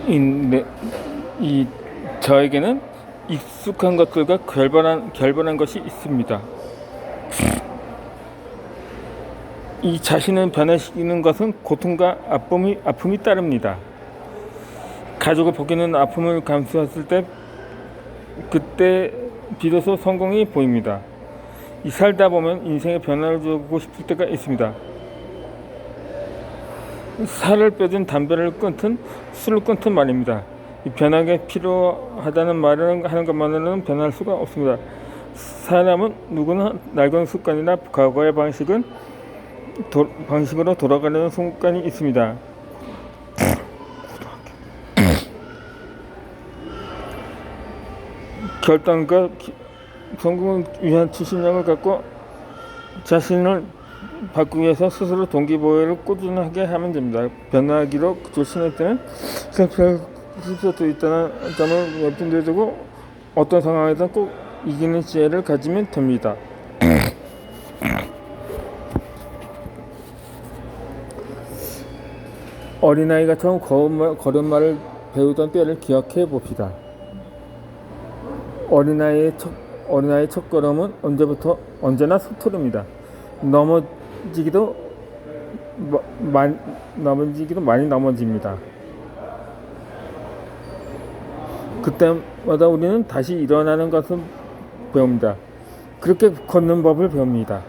네, 이 저에게는 익숙한 것들과 결번한 것이 있습니다. 이 자신을 변화시키는 것은 고통과 아픔이 따릅니다. 가족을 벗기는 아픔을 감수했을 때 그때 비로소 성공이 보입니다. 이 살다 보면 인생에 변화를 주고 싶을 때가 있습니다. 살을 빼든 담배를 끊든 술을 끊든 말입니다. 이 변화가 필요하다는 말을 하는 것만으로는 변할 수가 없습니다. 사람은 누구나 낡은 습관이나 과거의 방식으로 돌아가려는 순간이 있습니다. 결단과 성공을 위한 추진력을 갖고 자신을 바꾸기 위해서 스스로 동기부여를 꾸준하게 하면 됩니다. 변화하기로 조심할 때는 실패할 수도 있다는 점을 염두에 두고 어떤 상황에서 꼭 이기는 지혜를 가지면 됩니다. 어린아이가 처음 걸음마를 배우던 때를 기억해 봅시다. 어린아이의 첫 걸음은 언제나 서투릅니다. 넘어지기도 많이 넘어집니다. 그때마다 우리는 다시 일어나는 것을 배웁니다. 그렇게 걷는 법을 배웁니다.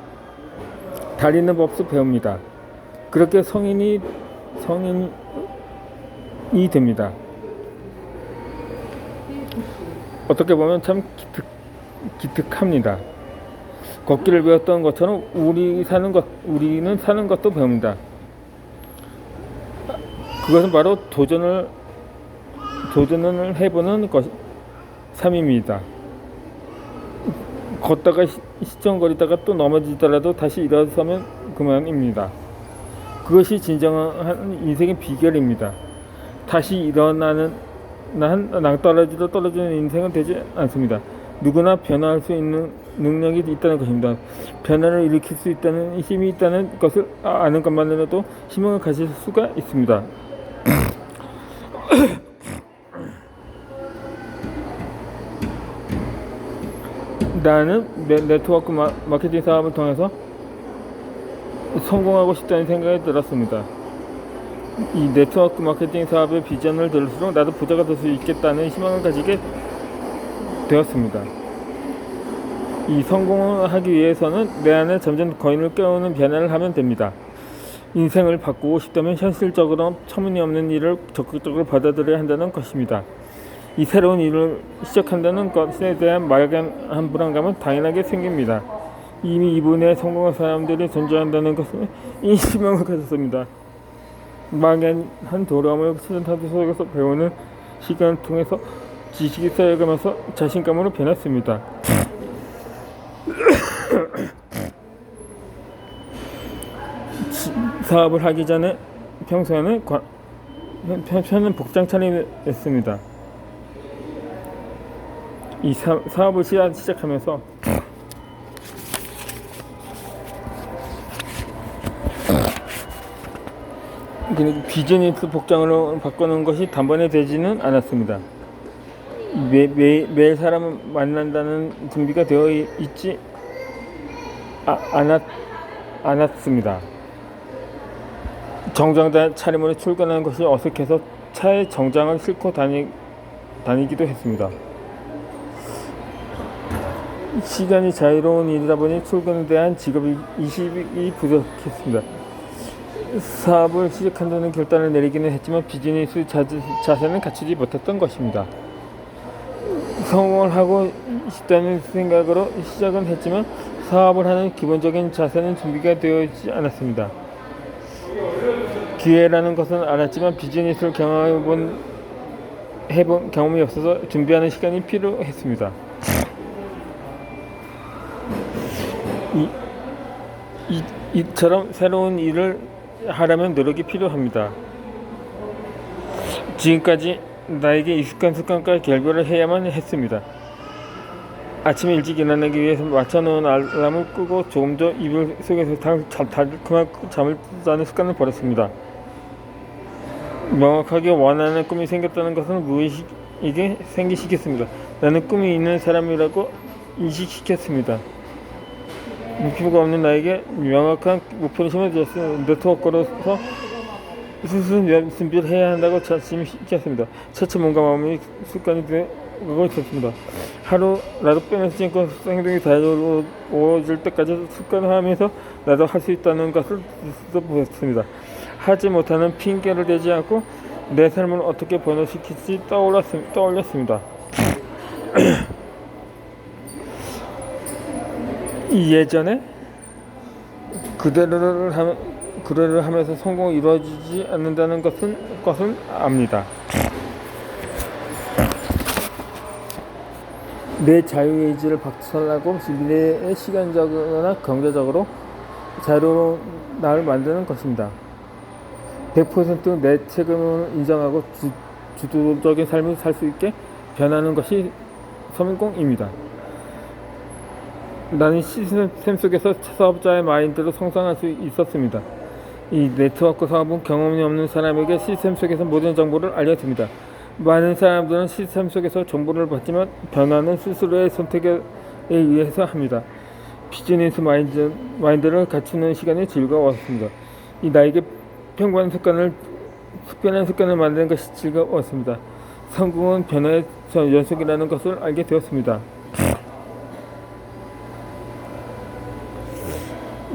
다리는 법을 배웁니다. 그렇게 성인이 됩니다. 어떻게 보면 참 기특합니다. 걷기를 배웠던 것처럼 우리는 사는 것도 배웁니다. 그것은 바로 도전을 해보는 삶입니다. 걷다가 시정거리다가 또 넘어지더라도 다시 일어서면 그만입니다. 그것이 진정한 인생의 비결입니다. 다시 일어나는 낭떠러지로 떨어지는 인생은 되지 않습니다. 누구나 변화할 수 있는 능력이 있다는 것입니다. 변화를 일으킬 수 있다는 힘이 있다는 것을 아는 것만으로도 희망을 가질 수가 있습니다. 나는 네트워크 마케팅 사업을 통해서 성공하고 싶다는 생각이 들었습니다. 이 네트워크 마케팅 사업의 비전을 들을수록 나도 부자가 될 수 있겠다는 희망을 가지게 되었습니다. 이 성공을 하기 위해서는 내 안에 점점 거인을 깨우는 변화를 하면 됩니다. 인생을 바꾸고 싶다면 현실적으로 터무니없는 일을 적극적으로 받아들여야 한다는 것입니다. 이 새로운 일을 시작한다는 것에 대한 막연한 불안감은 당연하게 생깁니다. 이미 이분의 성공한 사람들이 존재한다는 것을 인식을 가졌습니다. 막연한 두려움을 수련타도 속에서 배우는 시간을 통해서 지식이 쌓여가면서 자신감으로 변했습니다. 사업을 하기 전에 평소에는 편한 복장 차림이었습니다. 이 사업을 시작하면서 비즈니스 복장으로 바꾸는 것이 단번에 되지는 않았습니다. 매일 사람을 만난다는 준비가 되어 있지 않았습니다. 정장된 차림으로 출근하는 것이 어색해서 차에 정장을 싣고 다니기도 했습니다. 시간이 자유로운 일이다 보니 출근에 대한 직업의식이 부족했습니다. 사업을 시작한다는 결단을 내리기는 했지만 비즈니스 자세는 갖추지 못했던 것입니다. 성공을 하고 싶다는 생각으로 시작은 했지만 사업을 하는 기본적인 자세는 준비가 되어 있지 않았습니다. 기회라는 것은 알았지만 비즈니스를 해본 경험이 없어서 준비하는 시간이 필요했습니다. 이처럼 새로운 일을 하려면 노력이 필요합니다. 지금까지 나에게 익숙한 습관과 결별을 해야만 했습니다. 아침에 일찍 일어나기 위해서 맞춰놓은 알람을 끄고 조금 더 이불 속에서 달콤한 잠을 자는 습관을 버렸습니다. 명확하게 원하는 꿈이 생겼다는 것은 무의식에게 생기시켰습니다. 나는 꿈이 있는 사람이라고 인식시켰습니다. 목표가 없는 나에게 명확한 목표를 심어주었습니다. 네트워크로서 스스로 준비를 해야 한다고 자신시켰습니다. 차츰 몸과 마음이 습관이 되고 있었습니다. 하루라도 빼면서 찍고 행동이 자유로워질 때까지 습관화하면서 나도 할 수 있다는 것을 스스로 보였습니다. 하지 못하는 핑계를 대지 않고 내 삶을 어떻게 변화시킬지 떠올렸습니다. 예전에 그대를 하면서 성공이 이루어지지 않는다는 것은 압니다. 내 자유의지를 박탈하고 미래의 시간적으로나 경제적으로 자유로운 나를 만드는 것입니다. 100% 내 책임을 인정하고 주도적인 삶을 살 수 있게 변하는 것이 성공입니다. 나는 시스템 속에서 사업자의 마인드를 성장할 수 있었습니다. 이 네트워크 사업은 경험이 없는 사람에게 시스템 속에서 모든 정보를 알려줍니다. 많은 사람들은 시스템 속에서 정보를 받지만 변화는 스스로의 선택에 의해서 합니다. 비즈니스 마인드를 갖추는 시간이 즐거웠습니다. 이 나에게 특별한 습관을 만드는 것이 즐거웠습니다. 성공은 변화의 연속이라는 것을 알게 되었습니다.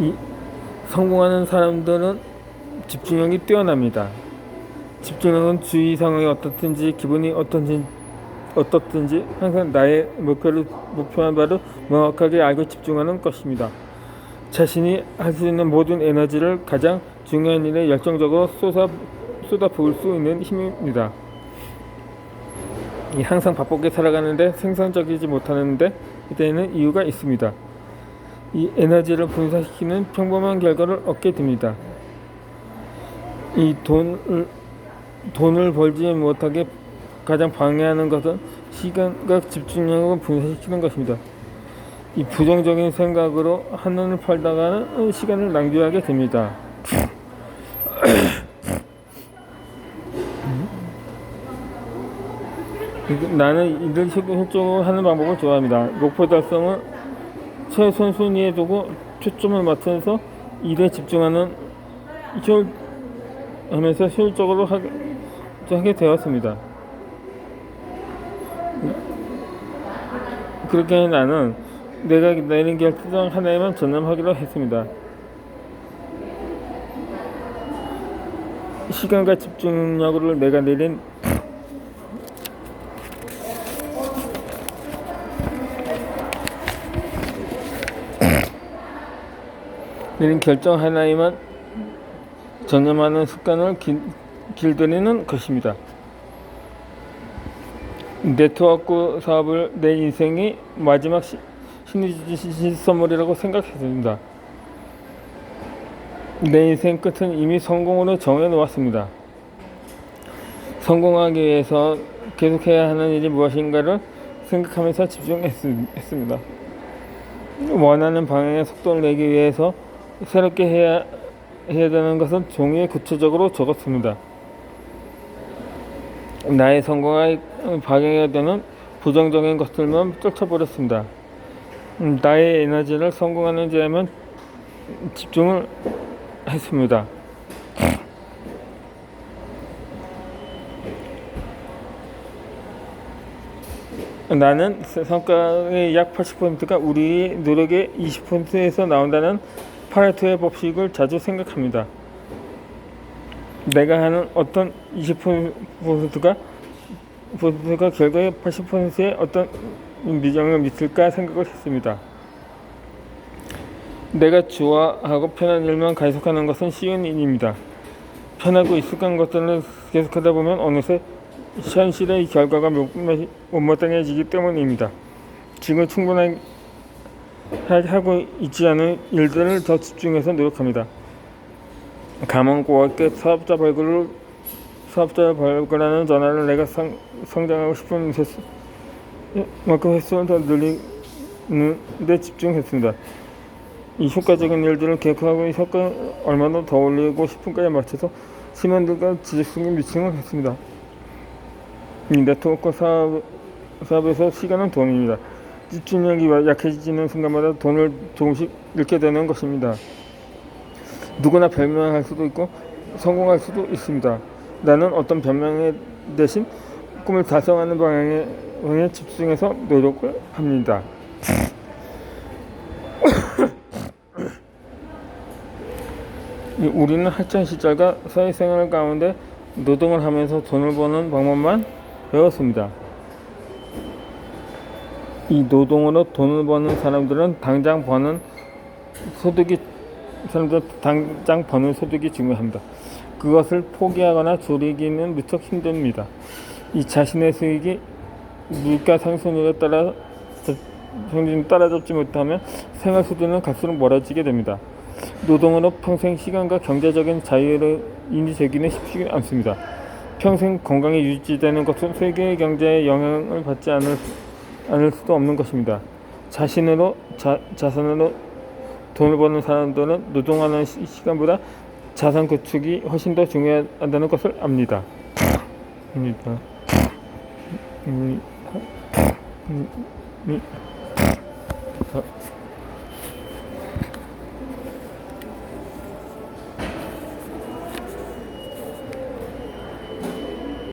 이 성공하는 사람들은 집중력이 뛰어납니다. 집중력은 주위 상황이 어떻든지 기분이 어떻든지 항상 나의 목표한 바를 명확하게 알고 집중하는 것입니다. 자신이 할 수 있는 모든 에너지를 가장 중요한 일에 열정적으로 쏟아부을 수 있는 힘입니다. 항상 바쁘게 살아가는데 생산적이지 못하는데 이때는 이유가 있습니다. 이 에너지를 분산시키는 평범한 결과를 얻게 됩니다. 이 돈을 벌지 못하게 가장 방해하는 것은 시간과 집중력을 분산시키는 것입니다. 이 부정적인 생각으로 한눈을 팔다가는 시간을 낭비하게 됩니다. 나는 일을 효율적으로 하는 방법을 좋아합니다. 목표 달성은 최선순위에 두고 초점을 맞춰서 일에 집중하면서 효율적으로 하게 되었습니다. 그렇게 나는 내가 내린 결정 하나에만 전념하기로 했습니다. 시간과 집중력으로 내가 내린 결정 하나에만 전념하는 습관을 길들이는 것입니다. 네트워크 사업을 내 인생의 마지막 신이 주신 선물이라고 생각했습니다. 내 인생 끝은 이미 성공으로 정해놓았습니다. 성공하기 위해서 계속해야 하는 일이 무엇인가를 생각하면서 집중했습니다. 원하는 방향의 속도를 내기 위해서 새롭게 해야 되는 것은 종이에 구체적으로 적었습니다. 나의 성공의 방향이 되는 부정적인 것들만 쫓아버렸습니다. 나의 에너지를 성공하는 데에만 집중을 했습니다. 나는 성과의 약 80%가 우리의 노력의 20%에서 나온다는 파레토의 법칙을 자주 생각합니다. 내가 하는 어떤 20%가 결과의 80%의 어떤 미정을 미칠까 생각을 했습니다. 내가 좋아하고 편한 일만 계속하는 것은 쉬운 일입니다. 편하고 익숙한 것들을 계속하다 보면 어느새 현실의 결과가 못마땅해지기 때문입니다. 지금 충분하게 하고 있지 않은 일들을 더 집중해서 노력합니다. 감원고학교 사업자를 발굴하는 전화를 내가 성장하고 싶은 만큼 횟수를 더 늘리는 데 집중했습니다. 이 효과적인 일들을 계획하고 효과 얼마나 더 올리고 싶은가에 맞춰서 팀원들과 지속성에 미치는 것 같습니다. 이 네트워크 사업에서 시간은 돈입니다. 집중력이 약해지는 순간마다 돈을 조금씩 잃게 되는 것입니다. 누구나 변명할 수도 있고 성공할 수도 있습니다. 나는 어떤 변명 대신 꿈을 달성하는 방향에 집중해서 노력을 합니다. 우리는 학창 시절과 사회생활 가운데 노동을 하면서 돈을 버는 방법만 배웠습니다. 이 노동으로 돈을 버는 사람들은 당장 버는 소득이 중요합니다. 그것을 포기하거나 줄이기는 무척 힘듭니다. 이 자신의 수익이 물가 상승률에 따라 따라잡지 못하면 생활 수준은 갈수록 멀어지게 됩니다. 노동으로 평생 시간과 경제적인 자유를 인지되기는 쉽지 않습니다. 평생 건강이 유지되는 것은 세계 경제에 영향을 받지 않을 수도 없는 것입니다. 자산으로 돈을 버는 사람들은 노동하는 시간보다 자산 구축이 훨씬 더 중요하다는 것을 압니다.